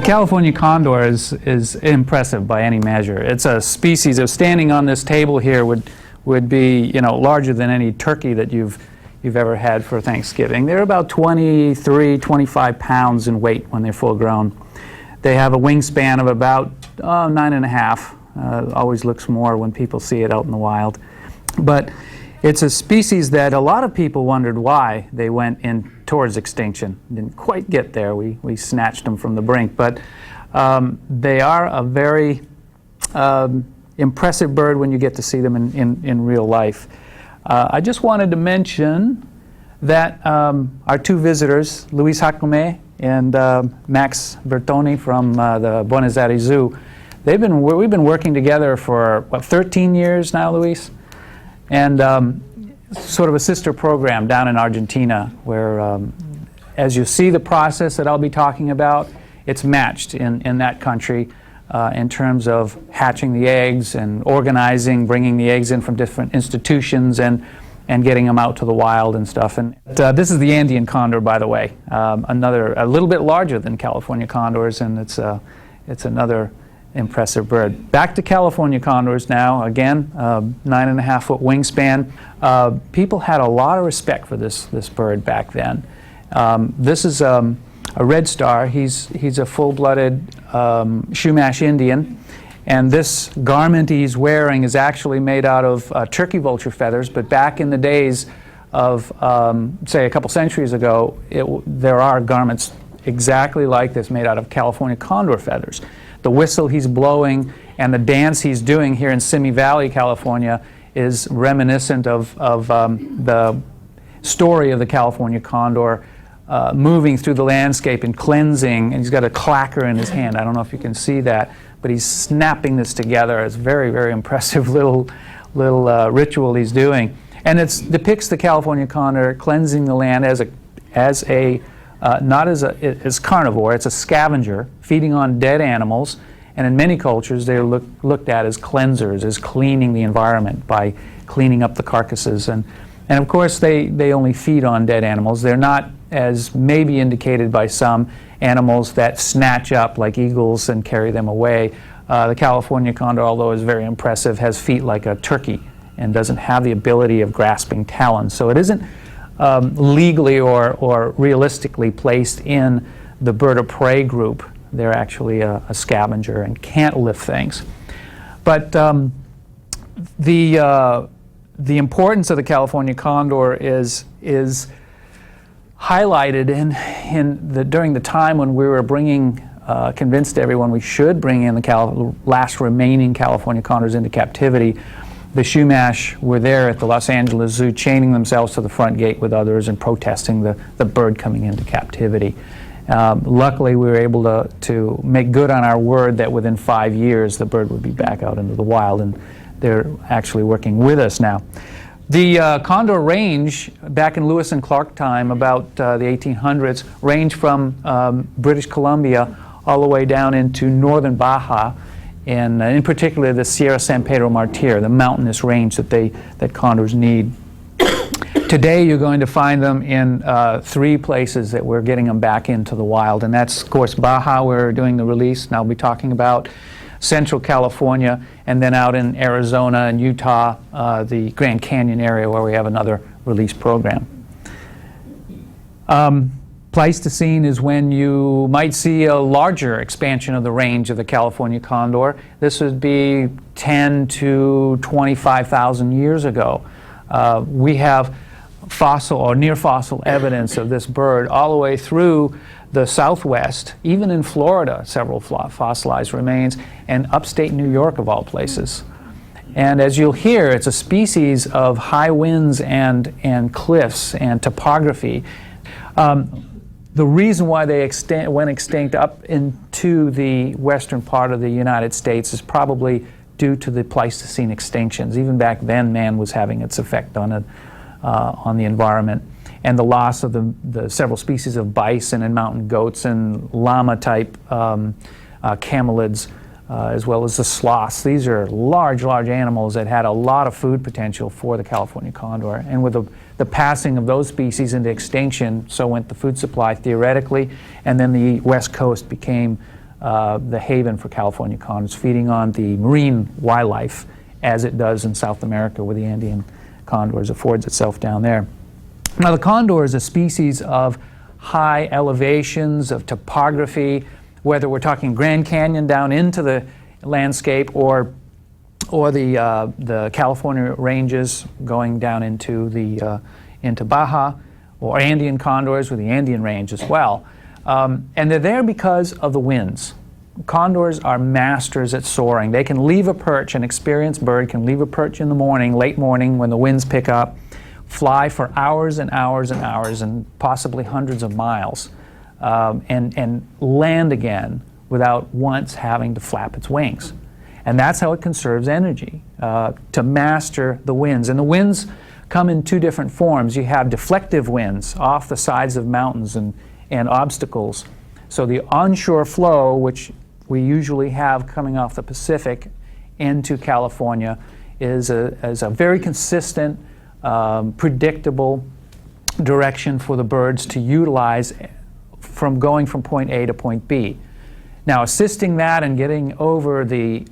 California condor is impressive by any measure. It's a species of standing on this table here would be, you know, larger than any turkey that you've ever had for Thanksgiving. They're about 23, 25 pounds in weight when they're full grown. They have a wingspan of about 9.5. Always looks more when people see it out in the wild. But it's a species that a lot of people wondered why they went in towards extinction. Didn't quite get there. We snatched them from the brink. But they are a very impressive bird when you get to see them in real life. I just wanted to mention that our two visitors, Luis Jacome and Max Bertoni from the Buenos Aires Zoo, we've been working together for, what, 13 years now, Luis? And sort of a sister program down in Argentina where, as you see the process that I'll be talking about, it's matched in that country in terms of hatching the eggs and organizing, bringing the eggs in from different institutions and getting them out to the wild and stuff. And this is the Andean Condor, by the way, a little bit larger than California condors, and it's another impressive bird. Back to California condors now, again, 9.5-foot wingspan. People had a lot of respect for this bird back then. This is a red star. He's a full-blooded Chumash Indian, and this garment he's wearing is actually made out of turkey vulture feathers, but back in the days of, say, a couple centuries ago, there are garments exactly like this made out of California condor feathers. The whistle he's blowing and the dance he's doing here in Simi Valley, California, is reminiscent of the story of the California condor moving through the landscape and cleansing. And he's got a clacker in his hand. I don't know if you can see that, but he's snapping this together. It's a very, very impressive little ritual he's doing. And it depicts the California condor cleansing the land as carnivore. It's a scavenger feeding on dead animals, and in many cultures they're looked at as cleansers, as cleaning the environment by cleaning up the carcasses. And of course they only feed on dead animals. They're not, as may be indicated by some, animals that snatch up like eagles and carry them away. The California condor, although is very impressive, has feet like a turkey and doesn't have the ability of grasping talons. So it isn't legally or realistically placed in the bird of prey group. They're actually a scavenger and can't lift things. But the importance of the California condor is highlighted during the time when we were convinced everyone we should bring in the last remaining California condors into captivity. The Chumash were there at the Los Angeles Zoo, chaining themselves to the front gate with others and protesting the bird coming into captivity. Luckily, we were able to make good on our word that within 5 years the bird would be back out into the wild, and they're actually working with us now. The condor range, back in Lewis and Clark time, about the 1800s, ranged from British Columbia all the way down into northern Baja, and in particular the Sierra San Pedro Martir, the mountainous range that condors need. Today you're going to find them in 3 places that we're getting them back into the wild, and that's, of course, Baja, we're doing the release, and I'll be talking about Central California, and then out in Arizona and Utah, the Grand Canyon area, where we have another release program. Pleistocene is when you might see a larger expansion of the range of the California condor. This would be 10 to 25,000 years ago. We have fossil or near fossil evidence of this bird all the way through the Southwest, even in Florida, several fossilized remains, and upstate New York, of all places. And as you'll hear, it's a species of high winds and cliffs and topography. The reason why they went extinct up into the western part of the United States is probably due to the Pleistocene extinctions. Even back then, man was having its effect on the environment, and the loss of the several species of bison and mountain goats and llama-type camelids, as well as the sloths. These are large animals that had a lot of food potential for the California condor. And with the passing of those species into extinction, so went the food supply theoretically, and then the West Coast became the haven for California condors, feeding on the marine wildlife as it does in South America where the Andean condors affords itself down there. Now the condor is a species of high elevations, of topography, whether we're talking Grand Canyon down into the landscape or the California ranges going down into Baja, or Andean condors with the Andean range as well. And they're there because of the winds. Condors are masters at soaring. They can leave a perch, an experienced bird can leave a perch in the morning, late morning when the winds pick up, fly for hours and hours and hours and possibly hundreds of miles, and land again without once having to flap its wings. And that's how it conserves energy, to master the winds. And the winds come in two different forms. You have deflective winds off the sides of mountains and obstacles. So the onshore flow, which we usually have coming off the Pacific into California, is a very consistent, predictable direction for the birds to utilize from going from point A to point B. Now, assisting that and getting over the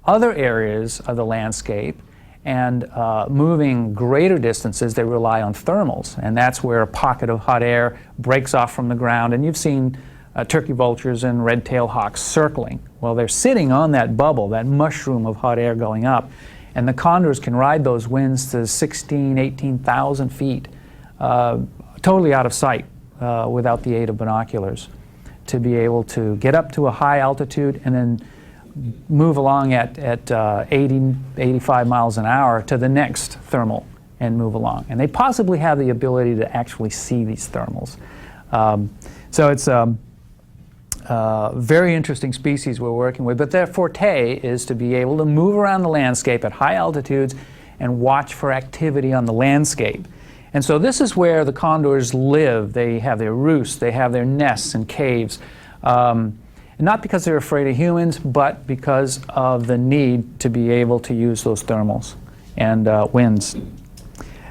other areas of the landscape and moving greater distances, they rely on thermals, and that's where a pocket of hot air breaks off from the ground. And you've seen turkey vultures and red-tailed hawks circling. Well, they're sitting on that bubble, that mushroom of hot air going up, and the condors can ride those winds to 16,000, 18,000 feet, totally out of sight without the aid of binoculars, to be able to get up to a high altitude and then move along at 80, 85 miles an hour to the next thermal and move along. And they possibly have the ability to actually see these thermals. So it's a very interesting species we're working with, but their forte is to be able to move around the landscape at high altitudes and watch for activity on the landscape. And so this is where the condors live. They have their roosts, they have their nests and caves. Not because they're afraid of humans, but because of the need to be able to use those thermals and winds.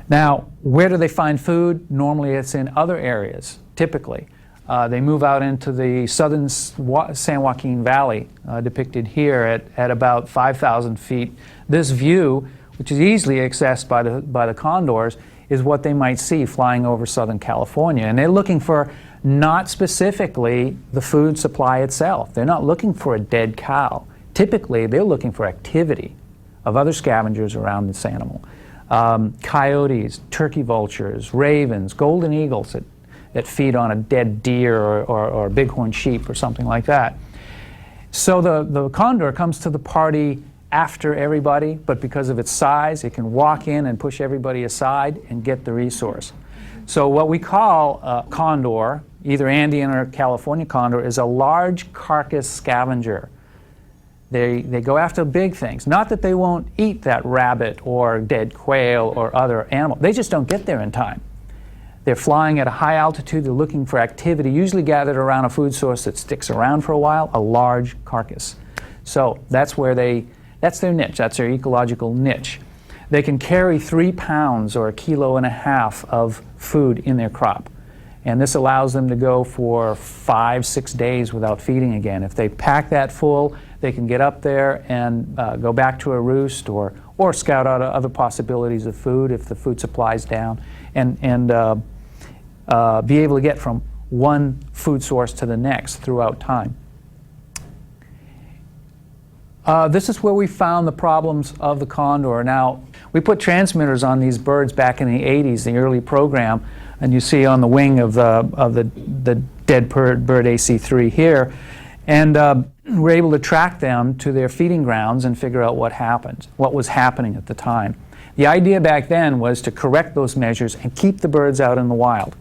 Now, where do they find food? Normally it's in other areas, typically. They move out into the southern San Joaquin Valley, depicted here at about 5,000 feet. This view, which is easily accessed by the condors, is what they might see flying over Southern California. And they're looking for not specifically the food supply itself. They're not looking for a dead cow. Typically, they're looking for activity of other scavengers around this animal. Coyotes, turkey vultures, ravens, golden eagles that feed on a dead deer or bighorn sheep or something like that. So the condor comes to the party after everybody, but because of its size, it can walk in and push everybody aside and get the resource. So what we call condor, either Andean or California condor, is a large carcass scavenger. They go after big things. Not that they won't eat that rabbit or dead quail or other animal. They just don't get there in time. They're flying at a high altitude. They're looking for activity, usually gathered around a food source that sticks around for a while, a large carcass. So that's their niche. That's their ecological niche. They can carry 3 pounds or 1.5 kilos of food in their crop. And this allows them to go for 5, 6 days without feeding again. If they pack that full, they can get up there and go back to a roost or scout out other possibilities of food if the food supply's down, and be able to get from one food source to the next throughout time. This is where we found the problems of the condor. Now, we put transmitters on these birds back in the 80s, the early program, and you see on the wing of the dead bird AC3 here, and we're able to track them to their feeding grounds and figure out what was happening at the time. The idea back then was to correct those measures and keep the birds out in the wild.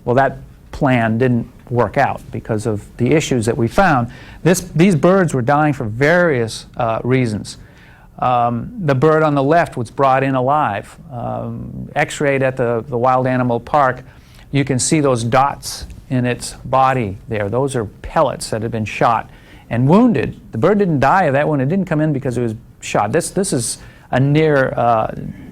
Well, that plan didn't work out because of the issues that we found. These birds were dying for various reasons. The bird on the left was brought in alive. X-rayed at the wild animal park, you can see those dots in its body there. Those are pellets that had been shot and wounded. The bird didn't die of that one. It didn't come in because it was shot. This is a near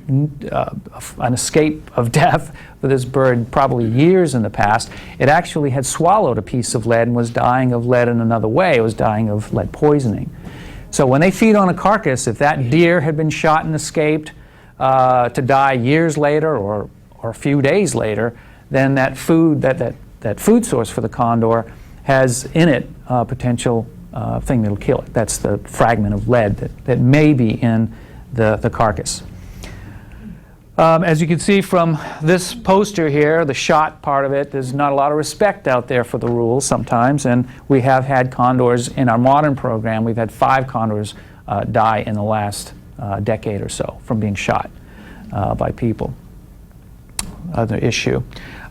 an escape of death for this bird probably years in the past. It actually had swallowed a piece of lead and was dying of lead in another way. It was dying of lead poisoning. So when they feed on a carcass, if that deer had been shot and escaped to die years later or a few days later, then that food, that food source for the condor has in it a potential thing that'll kill it. That's the fragment of lead that may be in the carcass. As you can see from this poster here, the shot part of it, there's not a lot of respect out there for the rules sometimes, and we have had condors in our modern program. We've had 5 condors die in the last decade or so from being shot by people. Other issue.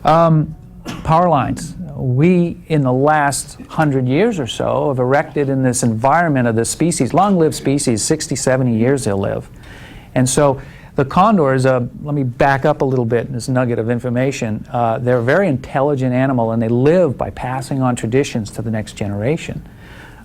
Power lines. We, in the last 100 years or so, have erected in this environment of this species, long-lived species, 60, 70 years they'll live. And so the condors, let me back up a little bit in this nugget of information. They're a very intelligent animal, and they live by passing on traditions to the next generation.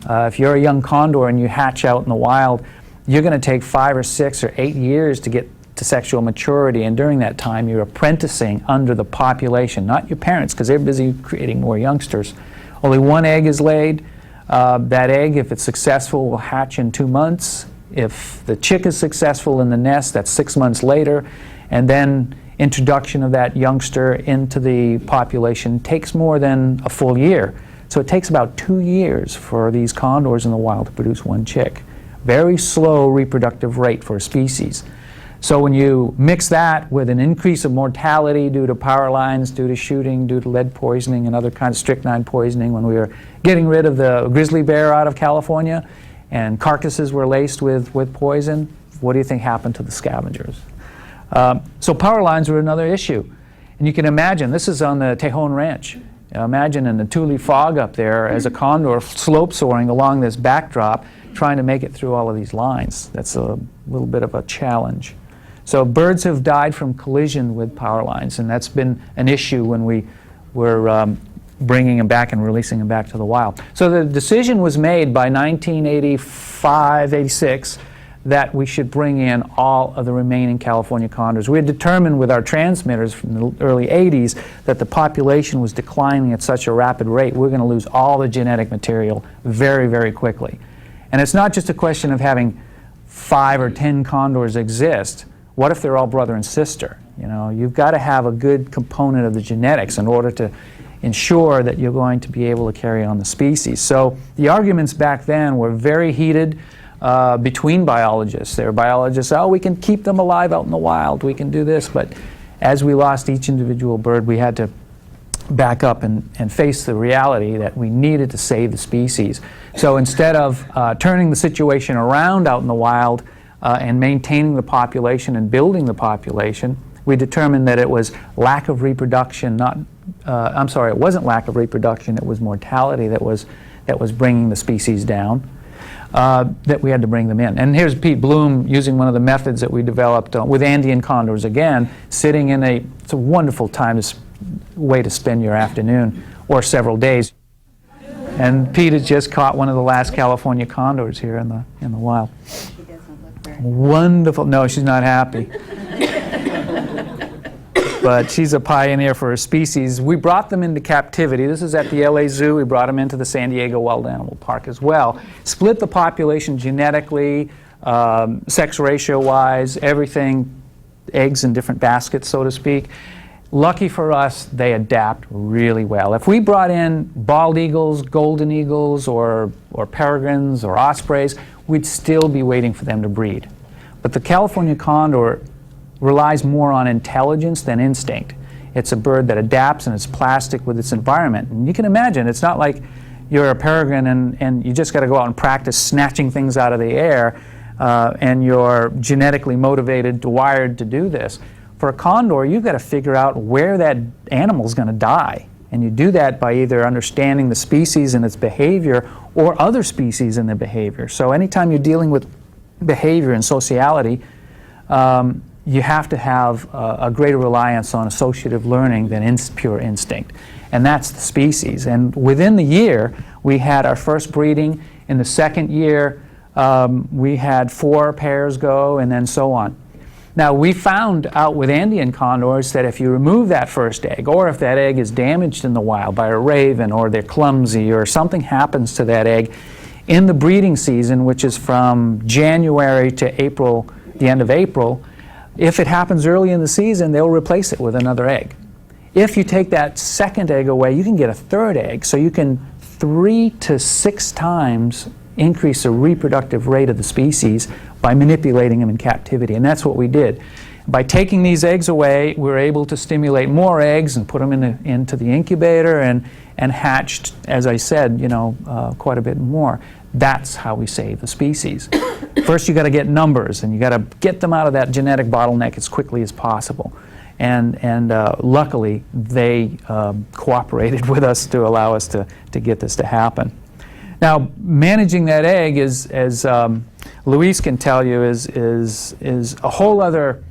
If you're a young condor and you hatch out in the wild, you're going to take 5 or 6 or 8 years to get to sexual maturity, and during that time you're apprenticing under the population, not your parents, because they're busy creating more youngsters. Only one egg is laid. That egg, if it's successful, will hatch in 2 months. If the chick is successful in the nest, that's 6 months later, and then introduction of that youngster into the population takes more than a full year. So it takes about 2 years for these condors in the wild to produce one chick. Very slow reproductive rate for a species. So when you mix that with an increase of mortality due to power lines, due to shooting, due to lead poisoning and other kinds of strychnine poisoning, when we were getting rid of the grizzly bear out of California and carcasses were laced with poison, what do you think happened to the scavengers? So power lines were another issue. And you can imagine, this is on the Tejon Ranch. Imagine in the Tule fog up there as a condor slope soaring along this backdrop, trying to make it through all of these lines. That's a little bit of a challenge. So birds have died from collision with power lines, and that's been an issue when we were bringing them back and releasing them back to the wild. So the decision was made by 1985, 86, that we should bring in all of the remaining California condors. We had determined with our transmitters from the early 80s that the population was declining at such a rapid rate, we're going to lose all the genetic material very, very quickly. And it's not just a question of having 5 or 10 condors exist. What if they're all brother and sister? You know, you've got to have a good component of the genetics in order to ensure that you're going to be able to carry on the species. So the arguments back then were very heated between biologists. There were biologists, oh, we can keep them alive out in the wild, we can do this, but as we lost each individual bird, we had to back up and face the reality that we needed to save the species. So instead of turning the situation around out in the wild and maintaining the population and building the population, we determined that it was lack of reproduction, it wasn't lack of reproduction, it was mortality that was bringing the species down, that we had to bring them in. And here's Pete Bloom using one of the methods that we developed with Andean condors again, sitting in it's a wonderful way to spend your afternoon or several days. And Pete has just caught one of the last California condors here in the wild. She doesn't look very Wonderful. No, she's not happy. But she's a pioneer for her species. We brought them into captivity. This is at the LA Zoo. We brought them into the San Diego Wild Animal Park as well. Split the population genetically, sex ratio-wise, everything, eggs in different baskets, so to speak. Lucky for us, they adapt really well. If we brought in bald eagles, golden eagles, or peregrines, or ospreys, we'd still be waiting for them to breed. But the California condor relies more on intelligence than instinct. It's a bird that adapts and it's plastic with its environment. And you can imagine, it's not like you're a peregrine and you just got to go out and practice snatching things out of the air and you're genetically motivated, wired to do this. For a condor, you've got to figure out where that animal's going to die. And you do that by either understanding the species and its behavior or other species and their behavior. So anytime you're dealing with behavior and sociality, you have to have a greater reliance on associative learning than pure instinct. And that's the species. And within the year, we had our first breeding. In the second year, we had 4 pairs go, and then so on. Now, we found out with Andean condors that if you remove that first egg, or if that egg is damaged in the wild by a raven, or they're clumsy, or something happens to that egg in the breeding season, which is from January to April, the end of April, if it happens early in the season, they'll replace it with another egg. If you take that second egg away, you can get a third egg, so you can 3 to 6 times increase the reproductive rate of the species by manipulating them in captivity, and that's what we did. By taking these eggs away, we were able to stimulate more eggs and put them into the incubator and hatched, as I said, quite a bit more. That's how we save the species. First, you got to get numbers, and you got to get them out of that genetic bottleneck as quickly as possible. And luckily, they cooperated with us to allow us to get this to happen. Now, managing that egg is, as Luis can tell you, is a whole other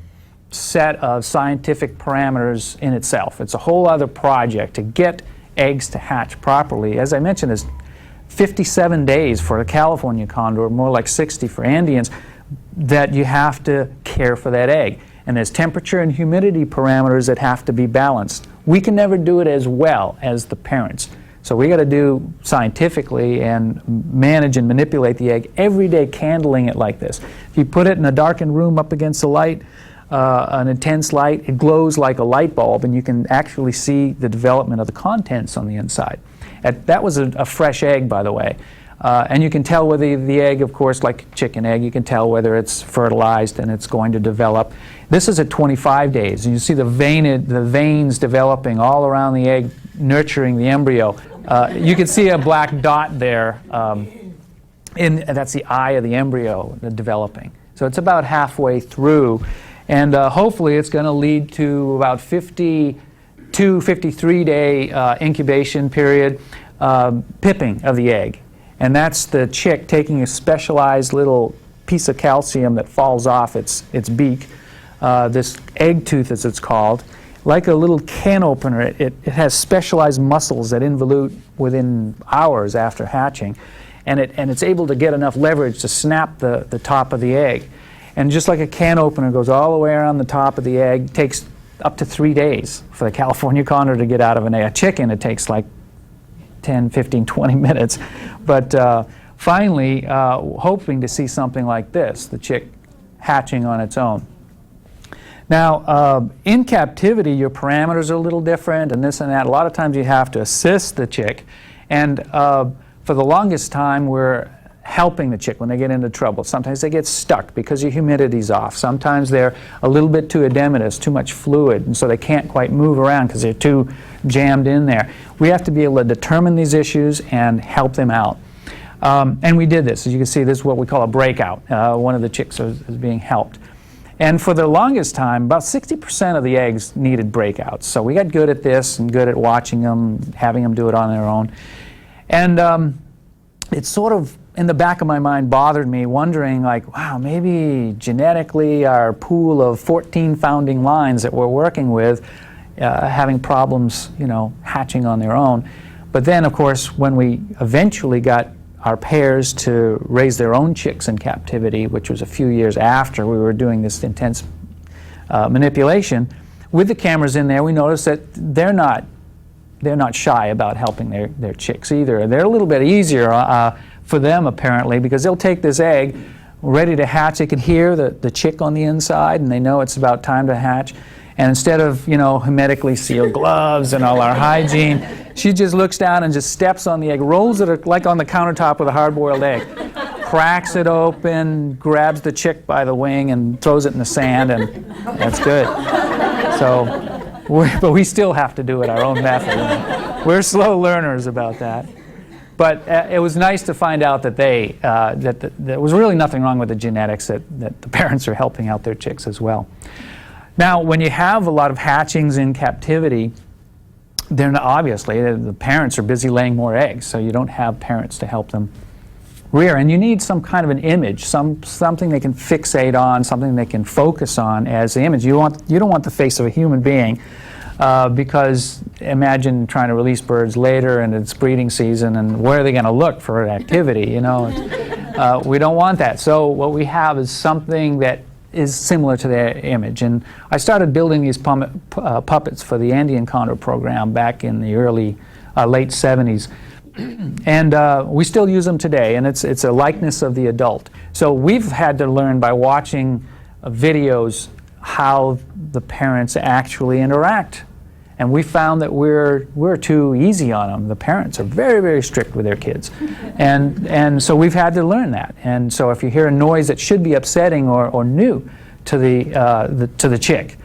set of scientific parameters in itself. It's a whole other project to get eggs to hatch properly. As I mentioned, it's 57 days for a California condor, more like 60 for Andeans, that you have to care for that egg. And there's temperature and humidity parameters that have to be balanced. We can never do it as well as the parents. So we got to do scientifically and manage and manipulate the egg every day, candling it like this. If you put it in a darkened room up against the light, an intense light, it glows like a light bulb, and you can actually see the development of the contents on the inside. That was a fresh egg, by the way. And you can tell whether the egg, of course, like chicken egg, you can tell whether it's fertilized and it's going to develop. This is at 25 days, and you see the veins developing all around the egg, nurturing the embryo. You can see a black dot there, that's the eye of the embryo developing. So it's about halfway through, and hopefully it's going to lead to about 52, 53-day incubation period, pipping of the egg. And that's the chick taking a specialized little piece of calcium that falls off its beak, this egg tooth as it's called. Like a little can opener, it has specialized muscles that involute within hours after hatching, and it's able to get enough leverage to snap the top of the egg. And just like a can opener goes all the way around the top of the egg, it takes up to 3 days for the California condor to get out of an egg. A chicken, it takes like 10, 15, 20 minutes. But finally, hoping to see something like this, the chick hatching on its own. Now, in captivity, your parameters are a little different and this and that. A lot of times you have to assist the chick. And for the longest time, we're helping the chick when they get into trouble. Sometimes they get stuck because your humidity's off. Sometimes they're a little bit too edematous, too much fluid, and so they can't quite move around because they're too jammed in there. We have to be able to determine these issues and help them out. And we did this. As you can see, this is what we call a breakout. One of the chicks is being helped. And for the longest time, about 60% of the eggs needed breakouts. So we got good at this and good at watching them, having them do it on their own. And it sort of, in the back of my mind, bothered me, wondering, like, wow, maybe genetically our pool of 14 founding lines that we're working with having problems, hatching on their own. But then, of course, when we eventually got our pairs to raise their own chicks in captivity, which was a few years after we were doing this intense manipulation, with the cameras in there, we noticed that they're not shy about helping their chicks either. They're a little bit easier for them, apparently, because they'll take this egg ready to hatch. They can hear the chick on the inside, and they know it's about time to hatch. And instead of, hermetically sealed gloves and all our hygiene, she just looks down and just steps on the egg, rolls it like on the countertop with a hard-boiled egg, cracks it open, grabs the chick by the wing, and throws it in the sand, and that's good. But we still have to do it our own method. We're slow learners about that. But it was nice to find out that there was really nothing wrong with the genetics, that the parents are helping out their chicks as well. Now, when you have a lot of hatchings in captivity, then obviously the parents are busy laying more eggs, so you don't have parents to help them rear. And you need some kind of an image, something they can fixate on, something they can focus on as the image. You don't want the face of a human being, because imagine trying to release birds later and it's breeding season, and where are they going to look for activity? We don't want that. So what we have is something that is similar to their image. And I started building these puppets for the Andean Condor program back in the late 70s. And we still use them today, and it's a likeness of the adult. So we've had to learn by watching videos how the parents actually interact. And we found that we're too easy on them. The parents are very, very strict with their kids. And so we've had to learn that. And so if you hear a noise that should be upsetting or new to the chick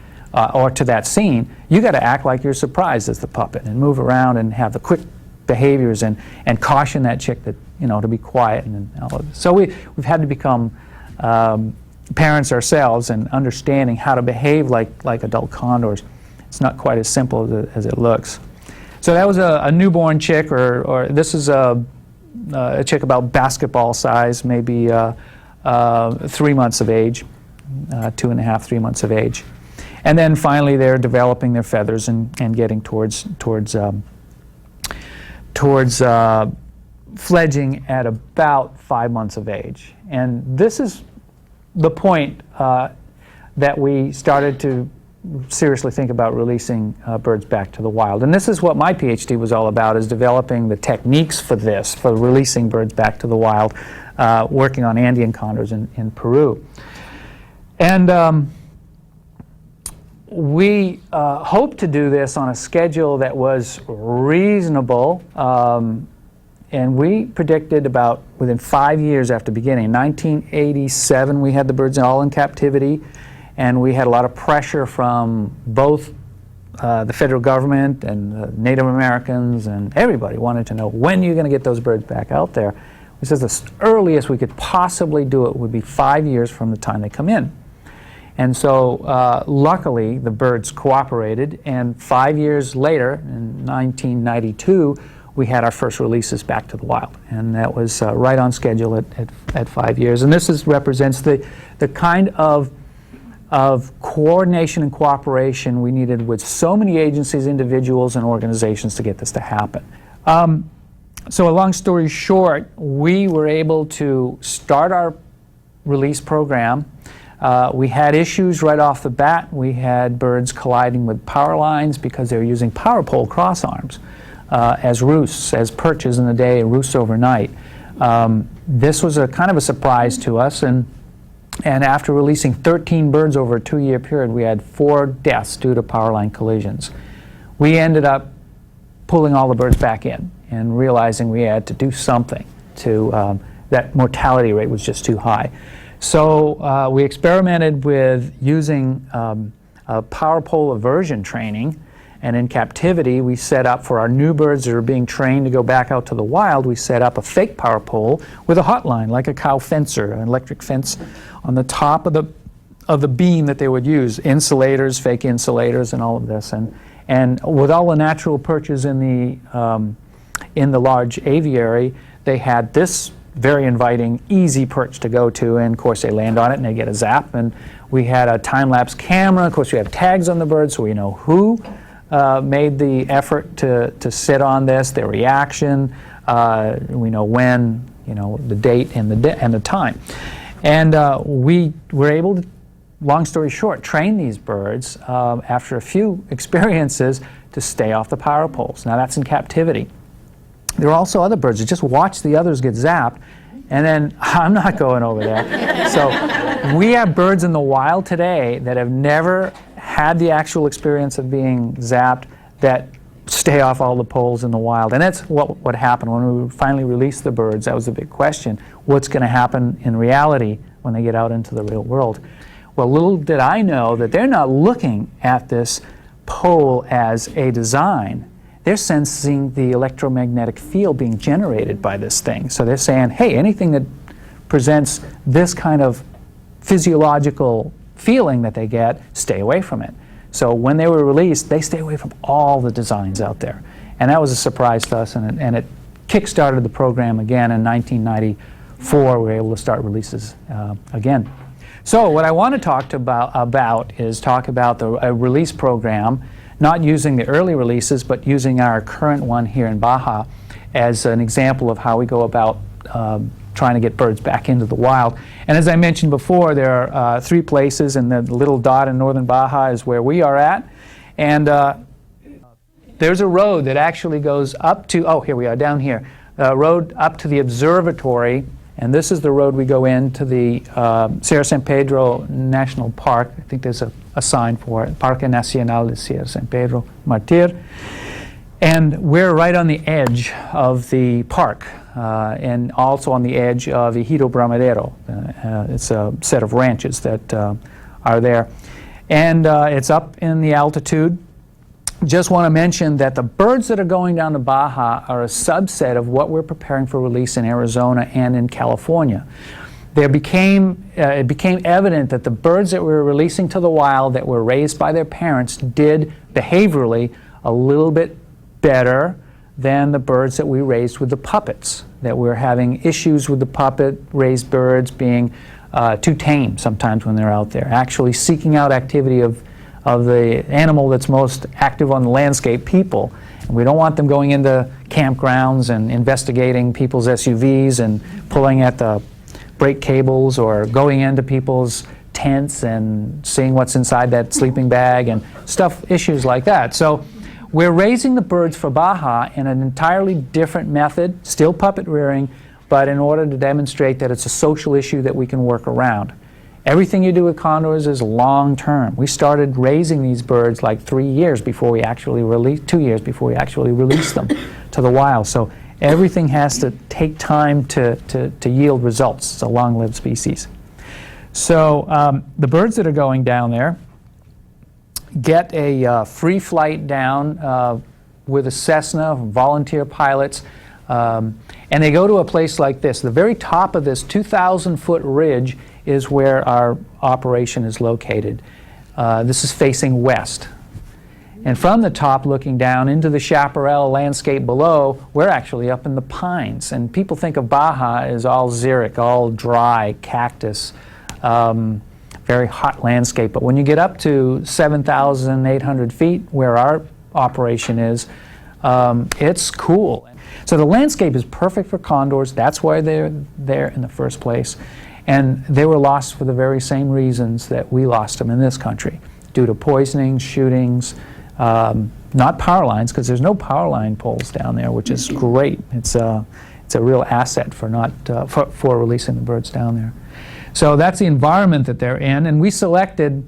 or to that scene, you got to act like you're surprised as the puppet and move around and have the quick behaviors and caution that chick that, to be quiet and all of this. So we've had to become parents ourselves and understanding how to behave like adult condors. It's not quite as simple as it looks. So that was a newborn chick, or this is a chick about basketball size, maybe 3 months of age, 2.5, 3 months of age. And then finally they're developing their feathers and getting towards fledging at about 5 months of age. And this is the point that we started to seriously think about releasing birds back to the wild. And this is what my PhD was all about, is developing the techniques for this, for releasing birds back to the wild, working on Andean condors in Peru. And we hoped to do this on a schedule that was reasonable, and we predicted about within 5 years after beginning. In 1987, we had the birds all in captivity, and we had a lot of pressure from both the federal government and Native Americans, and everybody wanted to know, when are you going to get those birds back out there? We said the earliest we could possibly do it would be 5 years from the time they come in. And so luckily the birds cooperated, and 5 years later, in 1992, we had our first releases back to the wild. And that was right on schedule at 5 years. And this represents the kind of coordination and cooperation we needed with so many agencies, individuals, and organizations to get this to happen. So a long story short, we were able to start our release program. We had issues right off the bat. We had birds colliding with power lines because they were using power pole cross arms as roosts, as perches in the day, roosts overnight. This was a kind of a surprise to us, and after releasing 13 birds over a 2-year period, we had 4 deaths due to power line collisions. We ended up pulling all the birds back in and realizing we had to do something to, that mortality rate was just too high. So we experimented with using a power pole aversion training, and in captivity we set up for our new birds that are being trained to go back out to the wild, we set up a fake power pole with a hotline, like a cow fencer, an electric fence on the top of the beam that they would use, insulators, fake insulators, and all of this. And with all the natural perches in the large aviary, they had this very inviting, easy perch to go to, and of course they land on it and they get a zap. And we had a time-lapse camera. Of course we have tags on the birds, so we know who made the effort to sit on this, their reaction. We know when, the date and the time. And we were able to, long story short, train these birds after a few experiences to stay off the power poles. Now that's in captivity. There are also other birds that just watch the others get zapped, and then I'm not going over there. So we have birds in the wild today that have never had the actual experience of being zapped that stay off all the poles in the wild. And that's what happened when we finally released the birds. That was the big question. What's going to happen in reality when they get out into the real world? Well, little did I know that they're not looking at this pole as a design. They're sensing the electromagnetic field being generated by this thing. So they're saying, hey, anything that presents this kind of physiological feeling that they get, stay away from it. So when they were released, they stay away from all the designs out there. And that was a surprise to us, and it kick-started the program again in 1994. We were able to start releases again. So what I want to talk about is talk about the release program, not using the early releases, but using our current one here in Baja as an example of how we go about trying to get birds back into the wild. And as I mentioned before, there are 3 places, and the little dot in northern Baja is where we are at. And there's a road that actually goes up to, oh, here we are, down here, road up to the observatory, and this is the road we go into the Sierra San Pedro National Park. I think there's a sign for it, Parque Nacional de Sierra San Pedro Martir. And we're right on the edge of the park, and also on the edge of Ejido Bramadero. It's a set of ranches that are there. And it's up in the altitude. Just want to mention that the birds that are going down to Baja are a subset of what we're preparing for release in Arizona and in California. It became evident that the birds that we were releasing to the wild that were raised by their parents did behaviorally a little bit better than the birds that we raised with the puppets, that we're having issues with the puppet-raised birds being too tame sometimes when they're out there, actually seeking out activity of the animal that's most active on the landscape, people. And we don't want them going into campgrounds and investigating people's SUVs and pulling at the brake cables, or going into people's tents and seeing what's inside that sleeping bag and issues like that. So we're raising the birds for Baja in an entirely different method, still puppet rearing, but in order to demonstrate that it's a social issue that we can work around. Everything you do with condors is long term. We started raising these birds like 2 years before we actually release them to the wild. So everything has to take time to yield results. It's a long-lived species. So the birds that are going down there get a free flight down with a Cessna, volunteer pilots, and they go to a place like this. The very top of this 2,000-foot ridge is where our operation is located. This is facing west. And from the top, looking down into the chaparral landscape below, we're actually up in the pines. And people think of Baja as all xeric, all dry, cactus, very hot landscape. But when you get up to 7,800 feet, where our operation is, it's cool. So the landscape is perfect for condors. That's why they're there in the first place. And they were lost for the very same reasons that we lost them in this country, due to poisoning, shootings, not power lines, because there's no power line poles down there, which is great. It's a real asset for releasing the birds down there. So that's the environment that they're in, and we selected,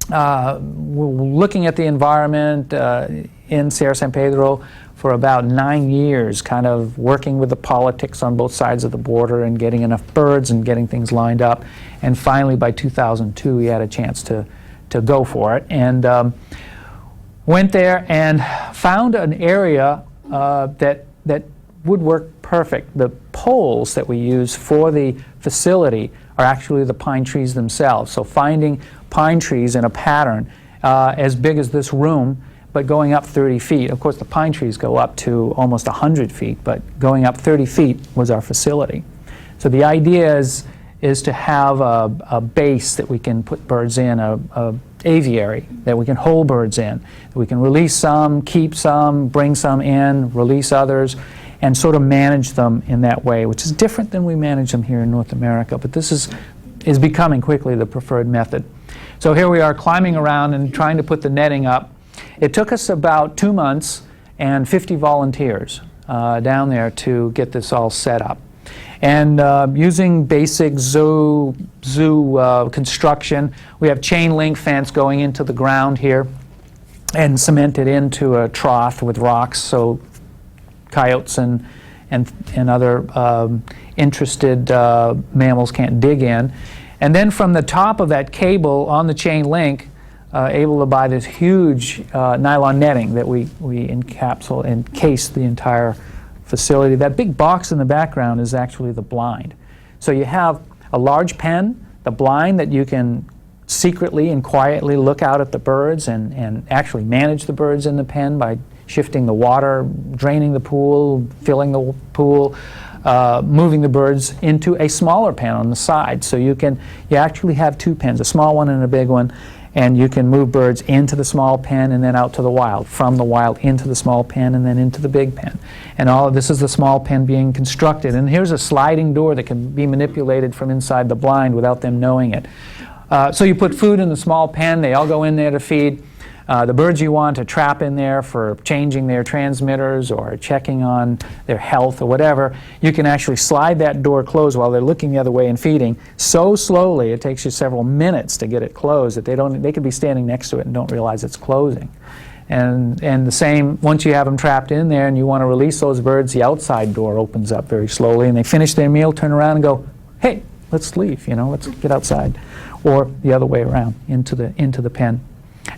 we're looking at the environment in Sierra San Pedro for about 9 years, kind of working with the politics on both sides of the border and getting enough birds and getting things lined up. And finally, by 2002, we had a chance to go for it. And went there and found an area that would work perfect. The poles that we use for the facility are actually the pine trees themselves. So finding pine trees in a pattern as big as this room, but going up 30 feet. Of course, the pine trees go up to almost 100 feet, but going up 30 feet was our facility. So the idea is to have a base that we can put birds in, a aviary that we can hold birds in. We can release some, keep some, bring some in, release others, and sort of manage them in that way, which is different than we manage them here in North America. But this is becoming quickly the preferred method. So here we are climbing around and trying to put the netting up. It took us about 2 months and 50 volunteers down there to get this all set up. And using basic zoo construction, we have chain link fence going into the ground here and cemented into a trough with rocks so coyotes and other interested mammals can't dig in. And then from the top of that cable on the chain link, able to buy this huge nylon netting that we encase the entire facility. That big box in the background is actually the blind. So you have a large pen, the blind that you can secretly and quietly look out at the birds and actually manage the birds in the pen by shifting the water, draining the pool, filling the pool, moving the birds into a smaller pen on the side. So you actually have 2 pens, a small one and a big one. And you can move birds into the small pen and then out to the wild, from the wild into the small pen and then into the big pen. And all of this is the small pen being constructed. And here's a sliding door that can be manipulated from inside the blind without them knowing it. So you put food in the small pen, they all go in there to feed. The birds you want to trap in there for changing their transmitters or checking on their health or whatever, you can actually slide that door closed while they're looking the other way and feeding so slowly it takes you several minutes to get it closed that they could be standing next to it and don't realize it's closing. And the same, once you have them trapped in there and you want to release those birds, the outside door opens up very slowly and they finish their meal, turn around and go, hey, let's leave, let's get outside. Or the other way around, into the pen.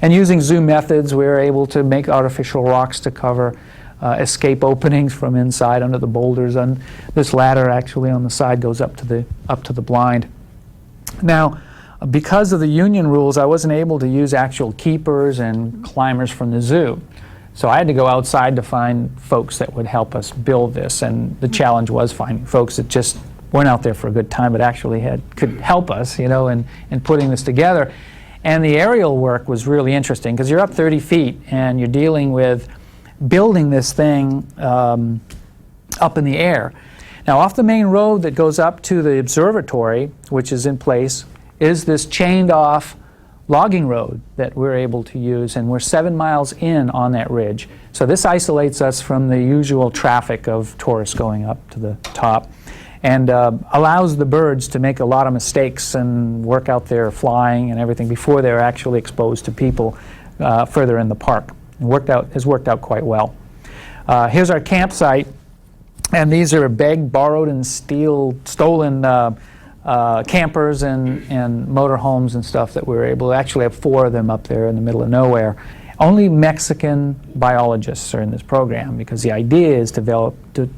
And using zoo methods, we're able to make artificial rocks to cover escape openings from inside under the boulders. And this ladder actually on the side goes up to the blind. Now, because of the union rules, I wasn't able to use actual keepers and climbers from the zoo. So I had to go outside to find folks that would help us build this. And the challenge was finding folks that just weren't out there for a good time, but actually could help us, in putting this together. And the aerial work was really interesting because you're up 30 feet and you're dealing with building this thing up in the air. Now, off the main road that goes up to the observatory, which is in place, is this chained off logging road that we're able to use, and we're 7 miles in on that ridge. So this isolates us from the usual traffic of tourists going up to the top, and allows the birds to make a lot of mistakes and work out their flying and everything before they're actually exposed to people further in the park. It has worked out quite well. Here's our campsite, and these are begged, borrowed, and stolen campers and motorhomes and stuff that we were able to actually have 4 of them up there in the middle of nowhere. Only Mexican biologists are in this program because the idea is to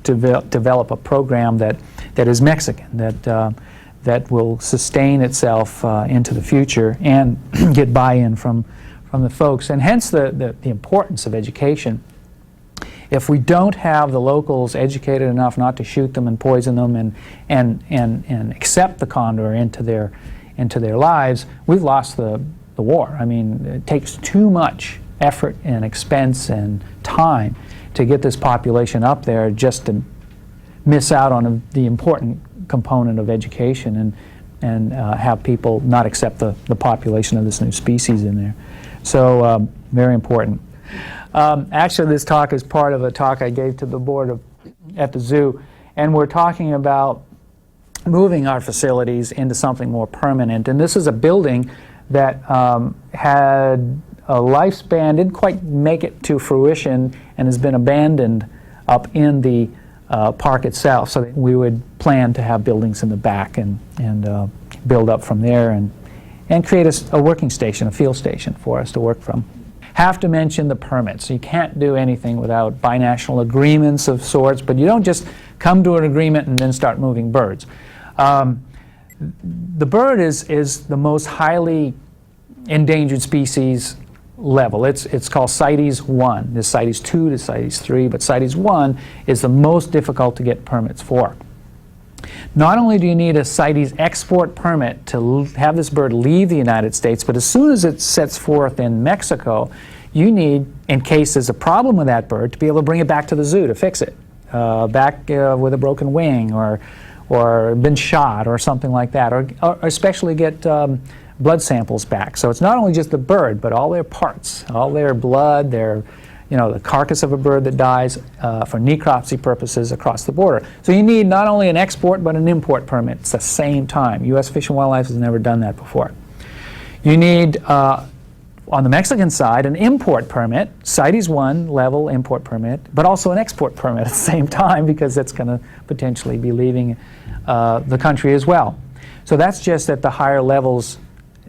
develop a program that is Mexican, that will sustain itself into the future and get buy-in from the folks. And hence the importance of education. If we don't have the locals educated enough not to shoot them and poison them and accept the condor into their lives, we've lost the war. I mean, it takes too much effort and expense and time to get this population up there just to miss out on the important component of education and have people not accept the population of this new species in there. So very important. Actually, this talk is part of a talk I gave to the board at the zoo, and we're talking about moving our facilities into something more permanent. And this is a building that had a lifespan, didn't quite make it to fruition, and has been abandoned up in the park itself. So that we would plan to have buildings in the back and build up from there and create a working station, a field station for us to work from. Have to mention the permits. You can't do anything without binational agreements of sorts, but you don't just come to an agreement and then start moving birds. The bird is the most highly endangered species level. It's called CITES 1. There's CITES 2 to CITES 3, but CITES 1 is the most difficult to get permits for. Not only do you need a CITES export permit to have this bird leave the United States, but as soon as it sets forth in Mexico, you need, in case there's a problem with that bird, to be able to bring it back to the zoo to fix it, back with a broken wing or been shot or something like that, or especially get blood samples back. So it's not only just the bird, but all their parts, all their blood, the carcass of a bird that dies for necropsy purposes across the border. So you need not only an export but an import permit at the same time. U.S. Fish and Wildlife has never done that before. You need, on the Mexican side, an import permit, CITES 1 level import permit, but also an export permit at the same time because it's going to potentially be leaving the country as well. So that's just at the higher levels.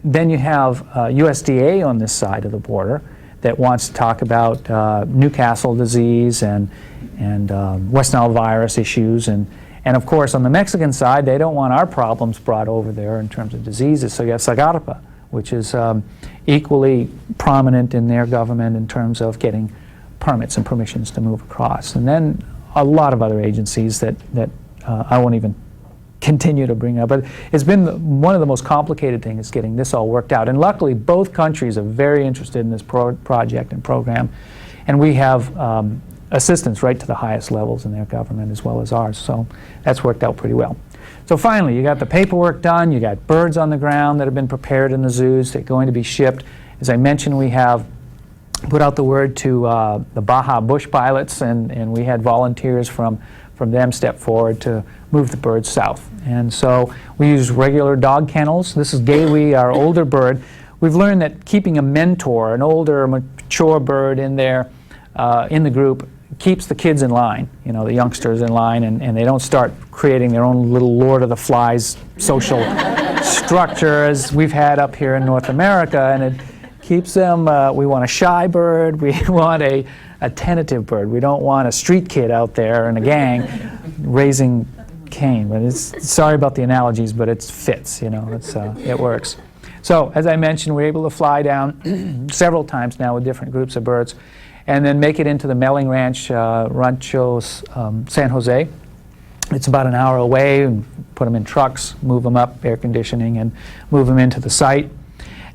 Then you have USDA on this side of the border that wants to talk about Newcastle disease and West Nile virus issues. And of course, on the Mexican side, they don't want our problems brought over there in terms of diseases. So you have Sagarpa, which is equally prominent in their government in terms of getting permits and permissions to move across. And then a lot of other agencies that I won't even continue to bring up. But it's been one of the most complicated things getting this all worked out. And luckily, both countries are very interested in this project and program. And we have assistance right to the highest levels in their government as well as ours. So that's worked out pretty well. So finally, you got the paperwork done. You got birds on the ground that have been prepared in the zoos. They're going to be shipped. As I mentioned, we have put out the word to the Baja bush pilots, and we had volunteers from them step forward to move the birds south. And so we use regular dog kennels. This is Gaywee, our older bird. We've learned that keeping a mentor, an older, mature bird in there, in the group, keeps the kids in line, you know, the youngsters in line, and they don't start creating their own little Lord of the Flies social structure as we've had up here in North America, and it keeps them, we want a shy bird, we want a tentative bird. We don't want a street kid out there in a gang raising Cain. But it's, sorry about the analogies, but it fits, you know, it works. So, as I mentioned, we're able to fly down several times now with different groups of birds, and then make it into the Melling Ranch, Rancho San Jose. It's about an hour away, and put them in trucks, move them up, air conditioning, and move them into the site.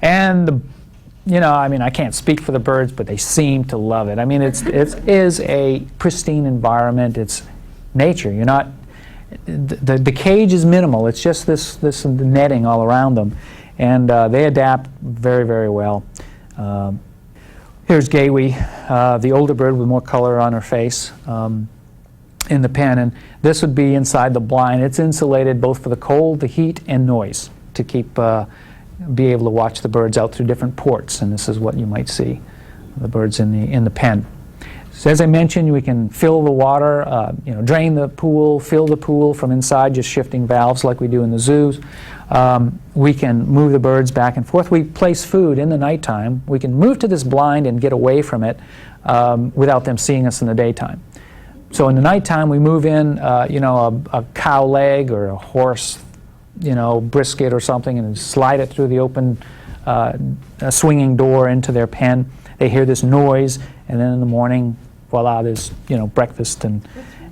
And you know, I mean, I can't speak for the birds, but they seem to love it. I mean, it is a pristine environment. It's nature. You're not, the cage is minimal. It's just this netting all around them. And they adapt very, very well. Here's Gaywee, the older bird with more color on her face, in the pen. And this would be inside the blind. It's insulated both for the cold, the heat, and noise to keep be able to watch the birds out through different ports, and this is what you might see, the birds in the pen. So as I mentioned, we can fill the water, you know, drain the pool, fill the pool from inside, just shifting valves like we do in the zoos. We can move the birds back and forth. We place food in the nighttime. We can move to this blind and get away from it without them seeing us in the daytime. So in the nighttime, we move in, you know, a cow leg or a horse, you know, brisket or something, and slide it through the open swinging door into their pen. They hear this noise, and then in the morning, voila, there's, you know, breakfast, and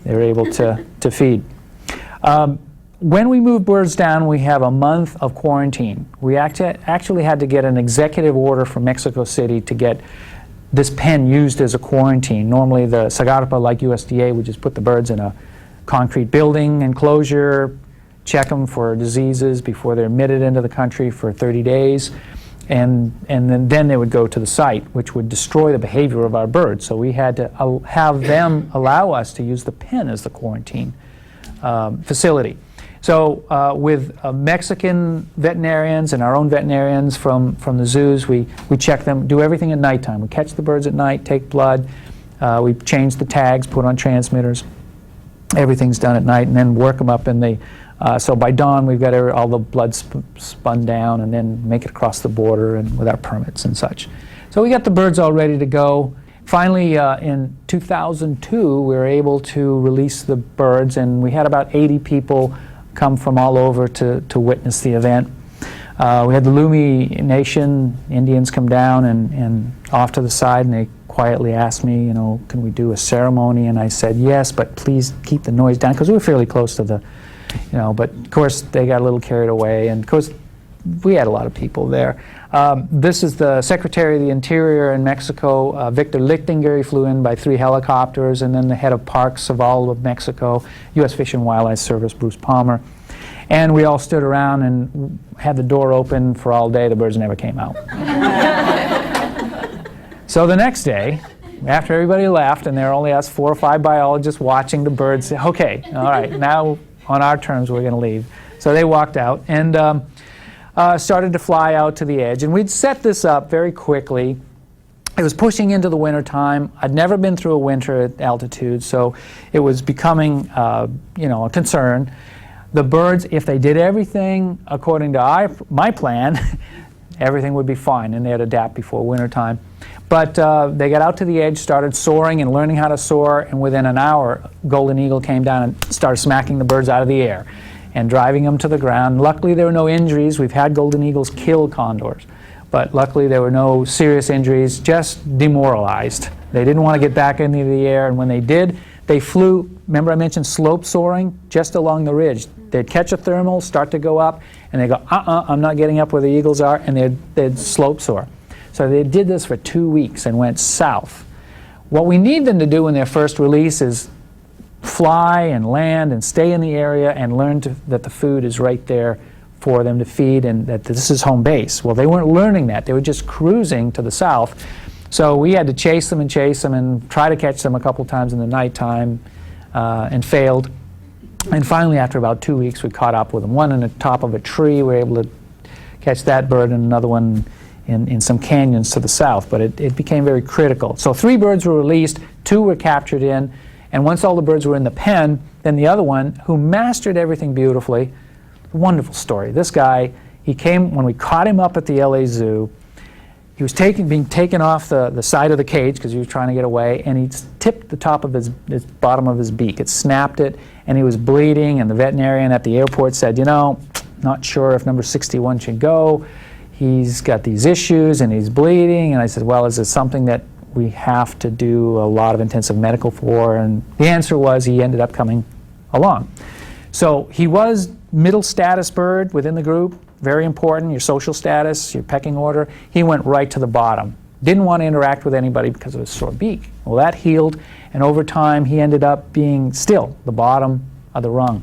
they're able to feed. When we move birds down, we have a month of quarantine. We actually had to get an executive order from Mexico City to get this pen used as a quarantine. Normally, the Sagarpa, like USDA, would just put the birds in a concrete building enclosure, check them for diseases before they're admitted into the country for 30 days, and then they would go to the site, which would destroy the behavior of our birds. So we had to have them allow us to use the pen as the quarantine facility. So with Mexican veterinarians and our own veterinarians from the zoos, we check them, do everything at nighttime. We catch the birds at night, take blood, we change the tags, put on transmitters. Everything's done at night, and then work them up in the so by dawn, we've got all the blood spun down, and then make it across the border and with our permits and such. So we got the birds all ready to go. Finally, in 2002, we were able to release the birds, and we had about 80 people come from all over to witness the event. We had the Lumi Nation Indians come down and off to the side, and they quietly asked me, you know, can we do a ceremony? And I said, yes, but please keep the noise down, because we were fairly close to the, you know, but of course they got a little carried away, and of course we had a lot of people there. This is the Secretary of the Interior in Mexico, Victor Lichtinger. He flew in by 3 helicopters, and then the head of parks of all of Mexico, U.S. Fish and Wildlife Service, Bruce Palmer. And we all stood around and had the door open for all day. The birds never came out. So the next day, after everybody left, and there were only us 4 or 5 biologists watching the birds, say, okay, all right, now on our terms we're going to leave. So they walked out and started to fly out to the edge. And we'd set this up very quickly. It was pushing into the winter time. I'd never been through a winter at altitude, so it was becoming you know, a concern. The birds, if they did everything according to my plan, everything would be fine, and they'd adapt before winter time. But they got out to the edge, started soaring and learning how to soar, and within an hour, Golden Eagle came down and started smacking the birds out of the air and driving them to the ground. Luckily, there were no injuries. We've had Golden Eagles kill condors, but luckily there were no serious injuries, just demoralized. They didn't want to get back into the air, and when they did, they flew, remember I mentioned slope soaring, just along the ridge. they'd catch a thermal, start to go up, and they'd go, I'm not getting up where the eagles are, and they'd slope soar. So they did this for 2 weeks and went south. What we need them to do in their first release is fly and land and stay in the area and learn that the food is right there for them to feed and that this is home base. Well, they weren't learning that. They were just cruising to the south. So we had to chase them and try to catch them a couple times in the nighttime and failed. And finally, after about 2 weeks, we caught up with them. One on the top of a tree, we were able to catch that bird, and another one in some canyons to the south. But it became very critical. So 3 birds were released, 2 were captured in, and once all the birds were in the pen, then the other one, who mastered everything beautifully, wonderful story. This guy, he came, when we caught him up at the LA Zoo, he was being taken off the side of the cage because he was trying to get away, and he tipped the top of his bottom of his beak. It snapped it, and he was bleeding, and the veterinarian at the airport said, you know, not sure if number 61 should go. He's got these issues, and he's bleeding. And I said, well, is it something that we have to do a lot of intensive medical for? And the answer was he ended up coming along. So he was middle status bird within the group. Very important, your social status, your pecking order. He went right to the bottom. Didn't want to interact with anybody because of his sore beak. Well, that healed, and over time he ended up being still the bottom of the rung.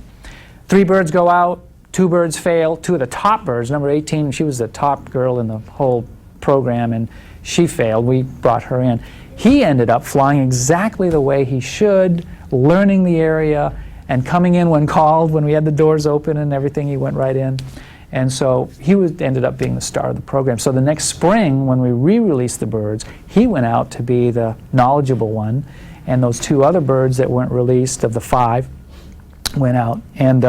3 birds go out, 2 birds fail. 2 of the top birds, number 18, she was the top girl in the whole program, and she failed. We brought her in. He ended up flying exactly the way he should, learning the area, and coming in when called, when we had the doors open and everything, he went right in. And so he ended up being the star of the program. So the next spring, when we re-released the birds, he went out to be the knowledgeable one, and those 2 other birds that weren't released, of the 5, went out. And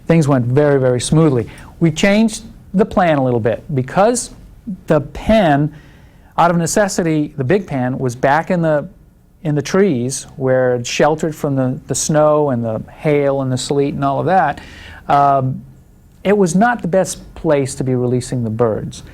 things went very, very smoothly. We changed the plan a little bit because the pen, out of necessity, the big pen was back in the trees where it's sheltered from the snow and the hail and the sleet and all of that. It was not the best place to be releasing the birds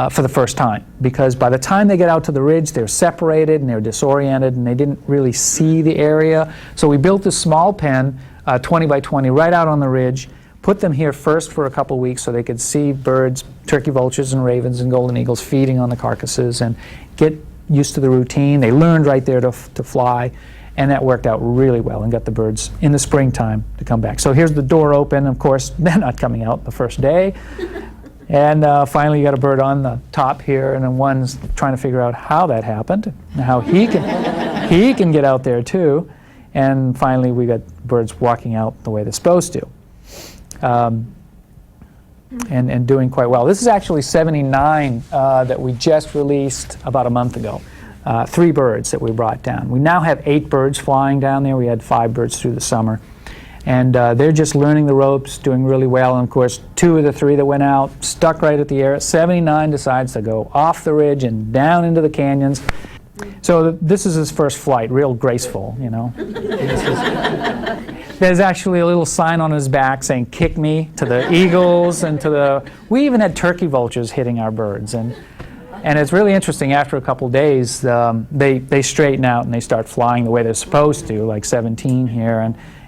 for the first time, because by the time they get out to the ridge, they're separated and they're disoriented and they didn't really see the area. So we built this small pen, 20 by 20, right out on the ridge, put them here first for a couple weeks so they could see birds, turkey vultures and ravens and golden eagles feeding on the carcasses and get used to the routine. They learned right there to fly. And that worked out really well and got the birds in the springtime to come back. So here's the door open. Of course, they're not coming out the first day. And finally, you got a bird on the top here, and then one's trying to figure out how that happened, and how he can get out there too. And finally, we got birds walking out the way they're supposed to, and doing quite well. This is actually 79 that we just released about a month ago. 3 birds that we brought down. We now have 8 birds flying down there. We had 5 birds through the summer. And they're just learning the ropes, doing really well. And of course, 2 of the 3 that went out stuck right at the air. 79 decides to go off the ridge and down into the canyons. So this is his first flight, real graceful, you know. There's actually a little sign on his back saying, "Kick me," to the eagles and to the... We even had turkey vultures hitting our birds. And it's really interesting, after a couple days, they straighten out and they start flying the way they're supposed to, like 17 here,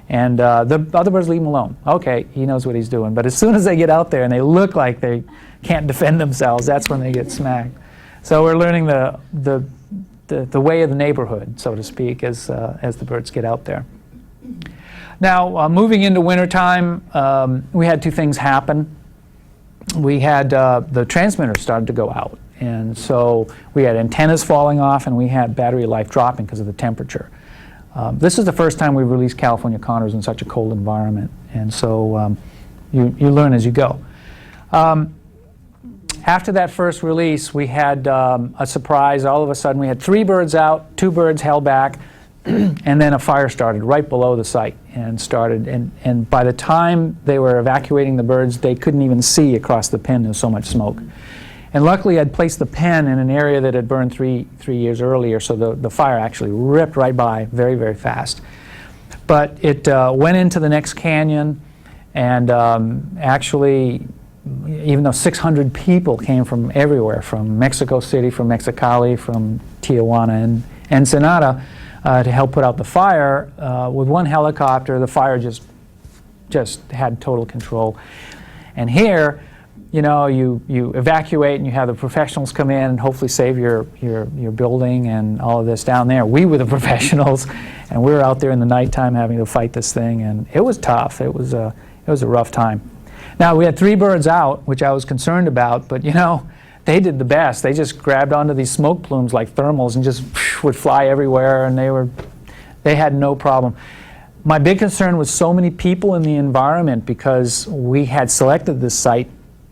and the other birds leave him alone. Okay, he knows what he's doing. But as soon as they get out there and they look like they can't defend themselves, that's when they get smacked. So we're learning the way of the neighborhood, so to speak, as the birds get out there. Now, moving into wintertime, we had 2 things happen. We had the transmitter started to go out. And so we had antennas falling off, and we had battery life dropping because of the temperature. This is the first time we've released California condors in such a cold environment, and so you learn as you go. After that first release, we had a surprise. All of a sudden, we had 3 birds out, 2 birds held back, and then a fire started right below the site and by the time they were evacuating the birds, they couldn't even see across the pen. There was so much smoke. And luckily, I'd placed the pen in an area that had burned three years earlier, so the fire actually ripped right by very, very fast. But it went into the next canyon, and actually, even though 600 people came from everywhere, from Mexico City, from Mexicali, from Tijuana, and Ensenada, to help put out the fire, with one helicopter, the fire just just had total control. And here, you know, you evacuate and you have the professionals come in and hopefully save your building and all of this. Down there, we were the professionals, and we were out there in the nighttime having to fight this thing, and it was tough. It was a rough time. Now, we had 3 birds out, which I was concerned about, but you know, they did the best. They just grabbed onto these smoke plumes like thermals and just would fly everywhere, and they had no problem. My big concern was so many people in the environment, because we had selected this site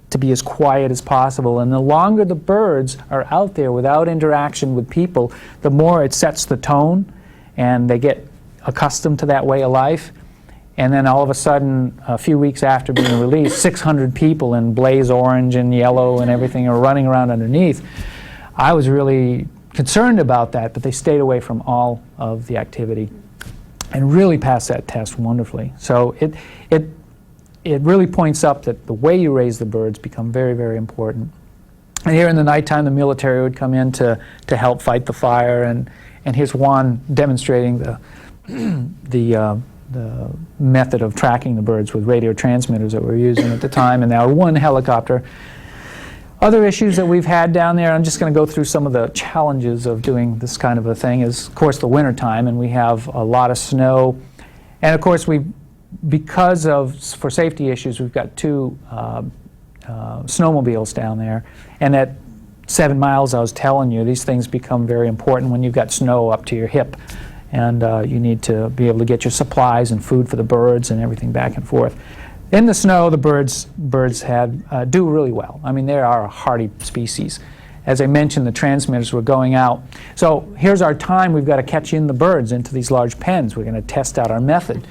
to be as quiet as possible, and the longer the birds are out there without interaction with people, the more it sets the tone, and they get accustomed to that way of life. And then all of a sudden, a few weeks after being released, 600 people in blaze orange and yellow and everything are running around underneath. I was really concerned about that, but they stayed away from all of the activity and really passed that test wonderfully. So it really points up that the way you raise the birds become very, very important. And here in the nighttime, the military would come in to help fight the fire, and here's Juan demonstrating the method of tracking the birds with radio transmitters that we're using at the time, and now 1 helicopter. Other issues that we've had down there, I'm just going to go through some of the challenges of doing this kind of a thing, is of course the winter time, and we have a lot of snow, and of course because for safety issues, we've got 2 snowmobiles down there. And at 7 miles, I was telling you, these things become very important when you've got snow up to your hip. And you need to be able to get your supplies and food for the birds and everything back and forth. In the snow, the birds do really well. I mean, they are a hardy species. As I mentioned, the transmitters were going out. So here's our time. We've got to catch in the birds into these large pens. We're going to test out our method.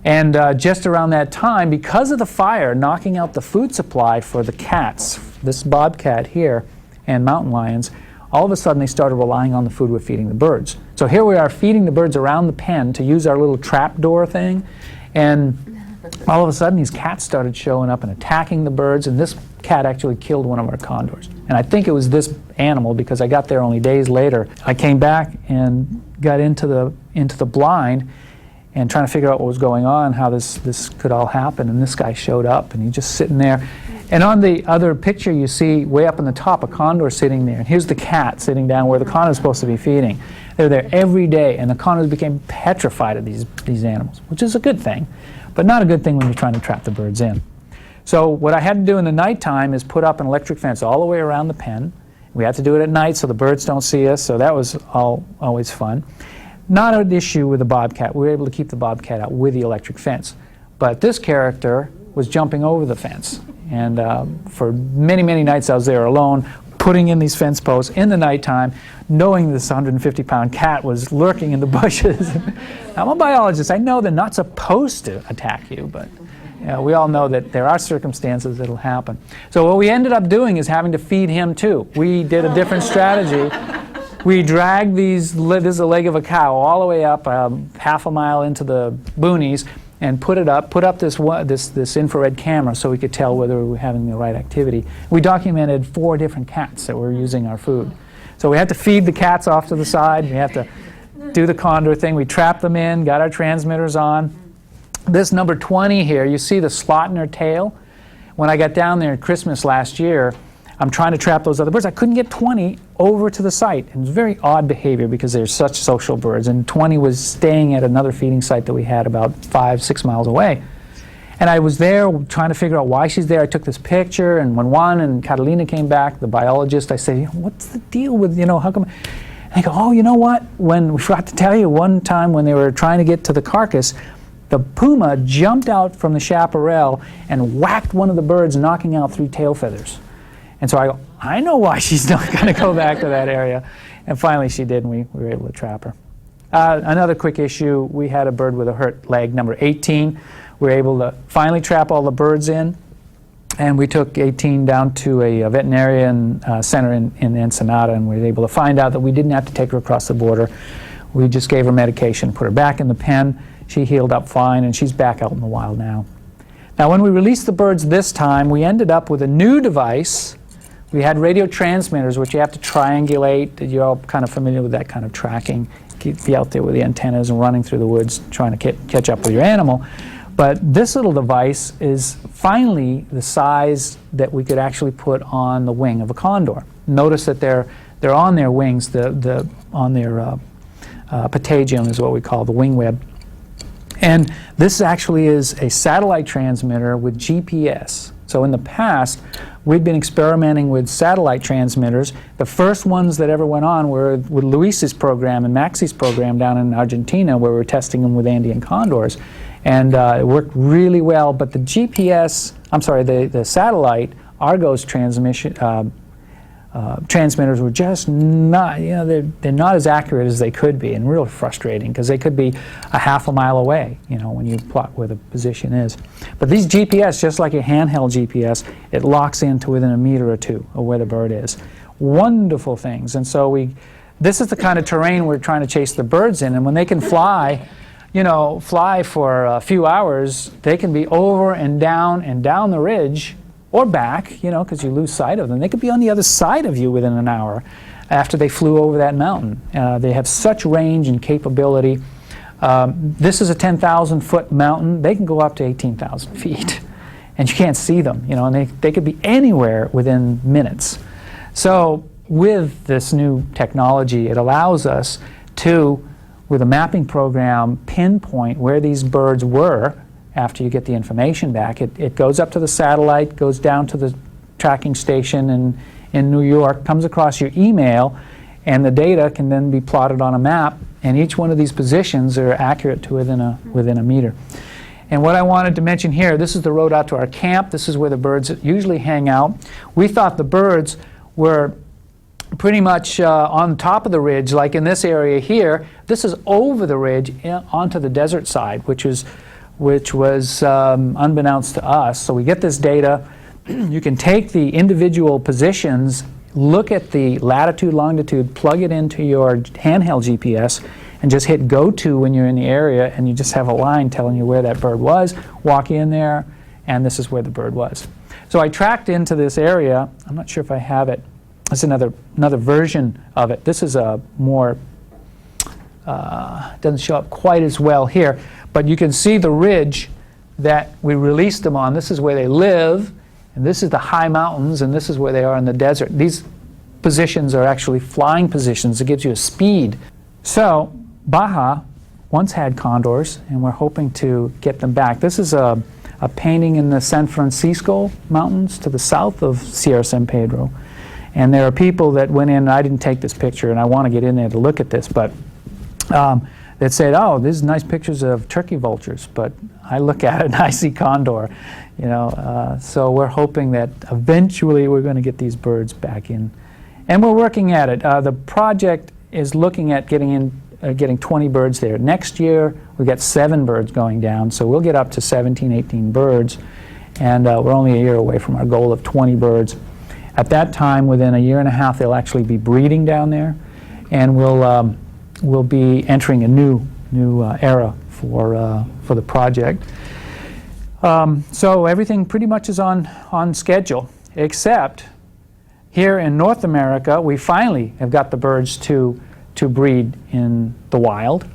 And just around that time, because of the fire knocking out the food supply for the cats, this bobcat here and mountain lions, all of a sudden they started relying on the food we're feeding the birds. So here we are feeding the birds around the pen to use our little trap door thing, and all of a sudden these cats started showing up and attacking the birds, and this cat actually killed one of our condors. And I think it was this animal, because I got there only days later. I came back and got into the blind and trying to figure out what was going on, how this could all happen, and this guy showed up, and he's just sitting there. And on the other picture, you see way up on the top a condor sitting there, and here's the cat sitting down where the condor is supposed to be feeding. They're there every day, and the condors became petrified of these animals, which is a good thing, but not a good thing when you're trying to trap the birds in. So what I had to do in the nighttime is put up an electric fence all the way around the pen. We had to do it at night so the birds don't see us, so that was always fun. Not an issue with the bobcat. We were able to keep the bobcat out with the electric fence. But this character was jumping over the fence. And for many, many nights I was there alone, putting in these fence posts in the nighttime, knowing this 150-pound cat was lurking in the bushes. I'm a biologist. I know they're not supposed to attack you, but we all know that there are circumstances that will happen. So what we ended up doing is having to feed him too. We did a different strategy. We dragged this is a leg of a cow, all the way up half a mile into the boonies, and put up this infrared camera so we could tell whether we were having the right activity. We documented 4 different cats that were using our food. So we had to feed the cats off to the side. We had to do the condor thing. We trapped them in, got our transmitters on. This number 20 here, you see the slot in her tail? When I got down there at Christmas last year, I'm trying to trap those other birds. I couldn't get 20 over to the site. And it was very odd behavior because they're such social birds. And 20 was staying at another feeding site that we had about 5-6 miles away. And I was there trying to figure out why she's there. I took this picture, and when Juan and Catalina came back, the biologist, I said, what's the deal with, how come? And they go, oh, you know what? When we forgot to tell you, one time when they were trying to get to the carcass, the puma jumped out from the chaparral and whacked one of the birds, knocking out 3 tail feathers. And so I go, I know why she's not going to go back to that area. And finally she did, and we were able to trap her. Another quick issue, we had a bird with a hurt leg, number 18. We were able to finally trap all the birds in, and we took 18 down to a veterinarian center in Ensenada, and we were able to find out that we didn't have to take her across the border. We just gave her medication, put her back in the pen. She healed up fine, and she's back out in the wild now. Now, when we released the birds this time, we ended up with a new device. We had radio transmitters, which you have to triangulate. You're all kind of familiar with that kind of tracking. Be out there with the antennas and running through the woods trying to catch up with your animal. But this little device is finally the size that we could actually put on the wing of a condor. Notice that they're on their wings, on their patagium is what we call the wing web. And this actually is a satellite transmitter with GPS. So in the past, we'd been experimenting with satellite transmitters. The first ones that ever went on were with Luis's program and Maxi's program down in Argentina, where we were testing them with Andean Condors. And it worked really well, but the the satellite Argos transmitters were just not, they're not as accurate as they could be, and really frustrating because they could be a half a mile away, when you plot where the position is. But these GPS, just like a handheld GPS, it locks into within a meter or two of where the bird is. Wonderful things. And so this is the kind of terrain we're trying to chase the birds in, and when they can fly for a few hours, they can be over and down the ridge, or back, because you lose sight of them. They could be on the other side of you within an hour after they flew over that mountain. They have such range and capability. This is a 10,000-foot mountain. They can go up to 18,000 feet, and you can't see them, and they could be anywhere within minutes. So with this new technology, it allows us to, with a mapping program, pinpoint where these birds were after you get the information back. It goes up to the satellite, goes down to the tracking station in New York, comes across your email, and the data can then be plotted on a map, and each one of these positions are accurate to within a meter. And what I wanted to mention here, this is the road out to our camp. This is where the birds usually hang out. We thought the birds were pretty much on top of the ridge, like in this area here. This is over the ridge onto the desert side, which was unbeknownst to us. So we get this data. You can take the individual positions, look at the latitude, longitude, plug it into your handheld GPS, and just hit go to when you're in the area, and you just have a line telling you where that bird was. Walk in there, and this is where the bird was. So I tracked into this area. I'm not sure if I have it. It's another version of it. This is a more, doesn't show up quite as well here. But you can see the ridge that we released them on. This is where they live, and this is the high mountains, and this is where they are in the desert. These positions are actually flying positions. It gives you a speed. So Baja once had condors, and we're hoping to get them back. This is a painting in the San Francisco mountains to the south of Sierra San Pedro. And there are people that went in, and I didn't take this picture, and I want to get in there to look at this, but that said, oh, these are nice pictures of turkey vultures, but I look at it and I see condor, so we're hoping that eventually we're going to get these birds back in. And we're working at it. The project is looking at getting 20 birds there. Next year, we've got 7 birds going down, so we'll get up to 17, 18 birds, and we're only a year away from our goal of 20 birds. At that time, within a year and a half, they'll actually be breeding down there, and we'll be entering a new era for the project. So everything pretty much is on schedule, except here in North America, we finally have got the birds to breed in the wild.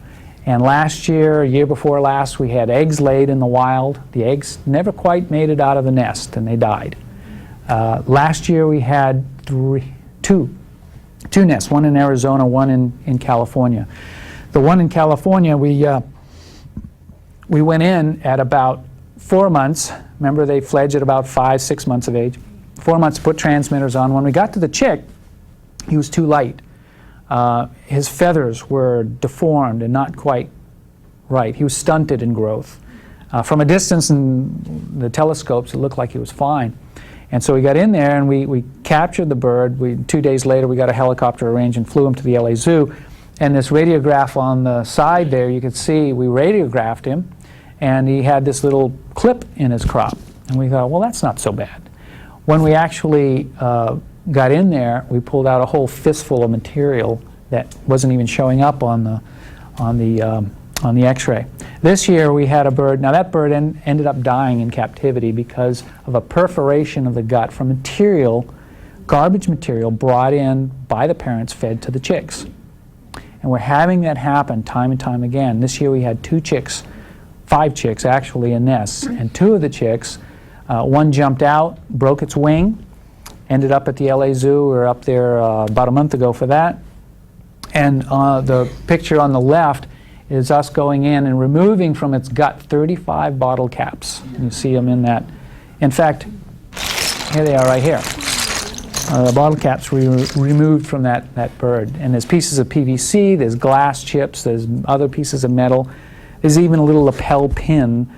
And last year, year before last, we had eggs laid in the wild. The eggs never quite made it out of the nest, and they died. Last year, we had two nests, one in Arizona, one in California. The one in California, we went in at about 4 months. Remember, they fledge at about 5, 6 months of age. 4 months, put transmitters on. When we got to the chick, he was too light. His feathers were deformed and not quite right. He was stunted in growth. From a distance in the telescopes, it looked like he was fine. And so we got in there and we captured the bird. 2 days later, we got a helicopter arranged and flew him to the LA Zoo. And this radiograph on the side there, you could see we radiographed him, and he had this little clip in his crop. And we thought, well, that's not so bad. When we actually got in there, we pulled out a whole fistful of material that wasn't even showing up on the X-ray. This year we had a bird. Now that bird ended up dying in captivity because of a perforation of the gut from garbage material brought in by the parents, fed to the chicks. And we're having that happen time and time again. This year we had 2 chicks 5 chicks actually in nests, and 2 of the chicks, one jumped out, broke its wing, ended up at the LA Zoo. We were up there about a month ago for that. And the picture on the left is us going in and removing from its gut 35 bottle caps. You see them in that. In fact, here they are right here. The bottle caps were removed from that bird. And there's pieces of PVC, there's glass chips, there's other pieces of metal. There's even a little lapel pin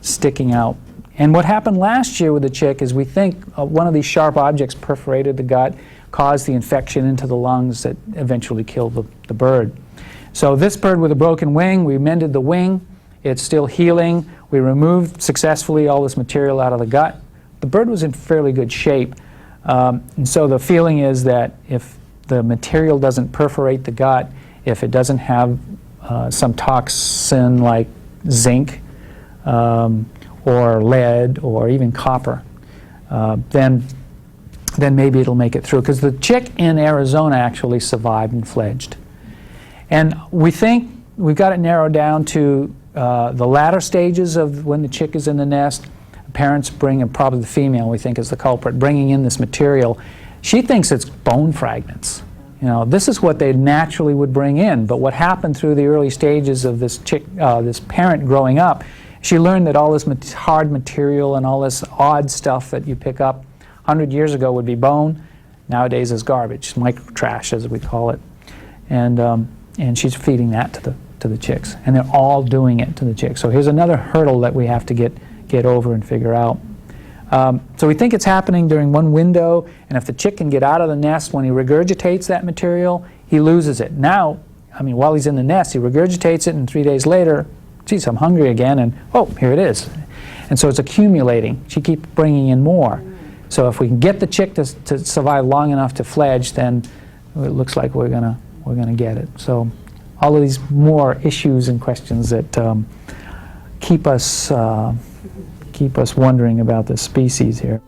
sticking out. And what happened last year with the chick is we think one of these sharp objects perforated the gut, caused the infection into the lungs that eventually killed the bird. So this bird with a broken wing, we mended the wing. It's still healing. We removed successfully all this material out of the gut. The bird was in fairly good shape. And so the feeling is that if the material doesn't perforate the gut, if it doesn't have some toxin like zinc or lead or even copper, then maybe it'll make it through. Because the chick in Arizona actually survived and fledged. And we think we've got it narrowed down to the latter stages of when the chick is in the nest. Parents bring, and probably the female we think is the culprit, bringing in this material. She thinks it's bone fragments. You know, this is what they naturally would bring in. But what happened through the early stages of this chick, this parent growing up, she learned that all this hard material and all this odd stuff that you pick up 100 years ago would be bone. Nowadays is garbage, micro trash as we call it. And she's feeding that to the chicks. And they're all doing it to the chicks. So here's another hurdle that we have to get over and figure out. So we think it's happening during one window, and if the chick can get out of the nest when he regurgitates that material, he loses it. Now, I mean, while he's in the nest, he regurgitates it, and 3 days later, geez, I'm hungry again, and oh, here it is. And so it's accumulating. She keeps bringing in more. So if we can get the chick to survive long enough to fledge, then it looks like we're gonna get it. So all of these more issues and questions that keep us wondering about the species here.